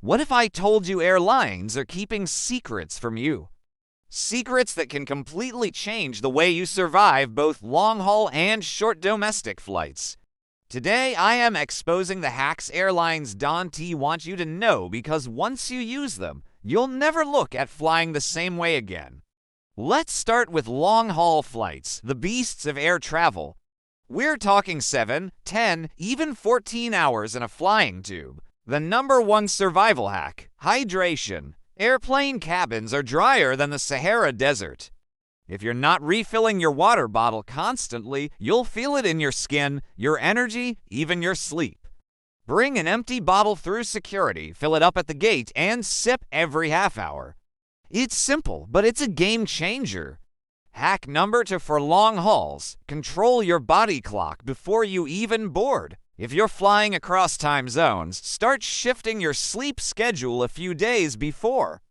What if I told you airlines are keeping secrets from you? Secrets that can completely change the way you survive both long-haul and short domestic flights. Today, I am exposing the hacks airlines don't want you to know because once you use them, you'll never look at flying the same way again. Let's start with long-haul flights, the beasts of air travel. We're talking 7, 10, even 14 hours in a flying tube. The number one survival hack: hydration. Airplane cabins are drier than the Sahara Desert. If you're not refilling your water bottle constantly, you'll feel it in your skin, your energy, even your sleep. Bring an empty bottle through security, fill it up at the gate, and sip every half hour. It's simple, but it's a game changer. Hack number 2 for long hauls: control your body clock before you even board. If you're flying across time zones, start shifting your sleep schedule a few days before.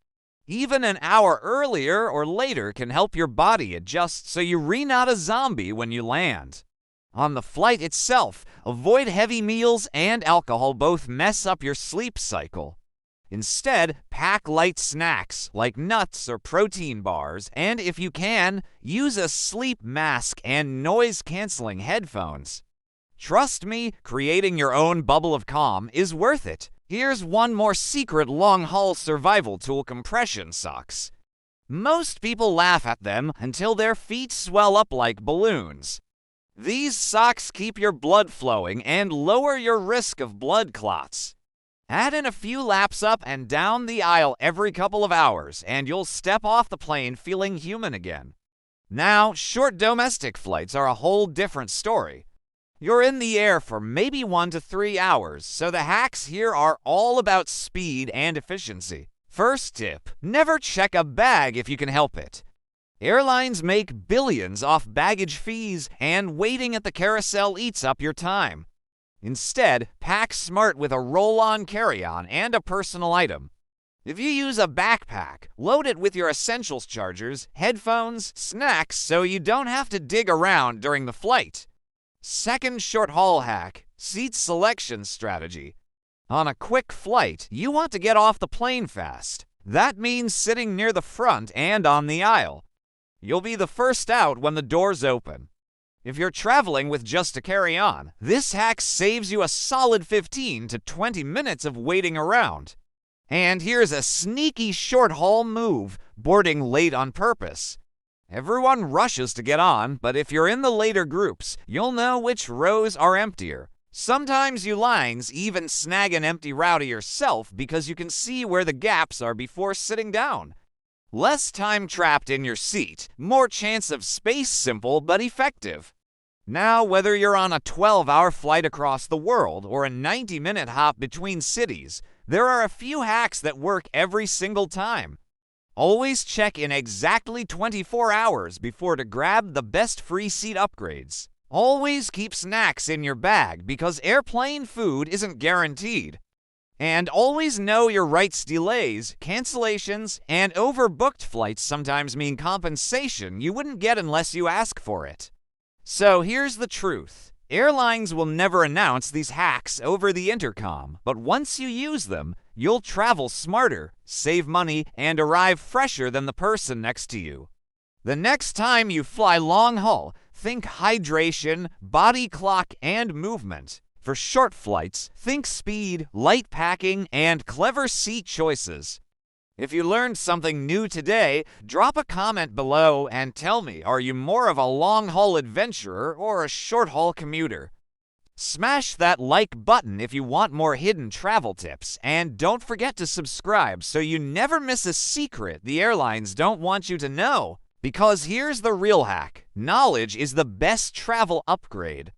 Even an hour earlier or later can help your body adjust so you're not a zombie when you land. On the flight itself, avoid heavy meals and alcohol, both mess up your sleep cycle. Instead, pack light snacks like nuts or protein bars, and if you can, use a sleep mask and noise-canceling headphones. Trust me, creating your own bubble of calm is worth it. Here's one more secret long-haul survival tool: compression socks. Most people laugh at them until their feet swell up like balloons. These socks keep your blood flowing and lower your risk of blood clots. Add in a few laps up and down the aisle every couple of hours, and you'll step off the plane feeling human again. Now, short domestic flights are a whole different story. You're in the air for maybe 1 to 3 hours, so the hacks here are all about speed and efficiency. First tip: never check a bag if you can help it. Airlines make billions off baggage fees, and waiting at the carousel eats up your time. Instead, pack smart with a roll-on carry-on and a personal item. If you use a backpack, load it with your essentials chargers, headphones, snacks, so you don't have to dig around during the flight. Second short-haul hack: seat selection strategy. On a quick flight, you want to get off the plane fast. That means sitting near the front and on the aisle. You'll be the first out when the doors open. If you're traveling with just a carry-on, this hack saves you a solid 15 to 20 minutes of waiting around. And here's a sneaky short-haul move: boarding late on purpose. Everyone rushes to get on, but if you're in the later groups, you'll know which rows are emptier. Sometimes you lines even snag an empty row to yourself because you can see where the gaps are before sitting down. Less time trapped in your seat, more chance of space, simple but effective. Now, whether you're on a 12-hour flight across the world or a 90-minute hop between cities, there are a few hacks that work every single time. Always check in exactly 24 hours before to grab the best free seat upgrades. Always keep snacks in your bag because airplane food isn't guaranteed. And always know your rights: delays, cancellations, and overbooked flights sometimes mean compensation you wouldn't get unless you ask for it. So here's the truth: airlines will never announce these hacks over the intercom, but once you use them, you'll travel smarter, save money, and arrive fresher than the person next to you. The next time you fly long haul, think hydration, body clock, and movement. For short flights, think speed, light packing, and clever seat choices. If you learned something new today, drop a comment below and tell me, are you more of a long-haul adventurer or a short-haul commuter? Smash that like button if you want more hidden travel tips, and don't forget to subscribe so you never miss a secret the airlines don't want you to know. Because here's the real hack: knowledge is the best travel upgrade.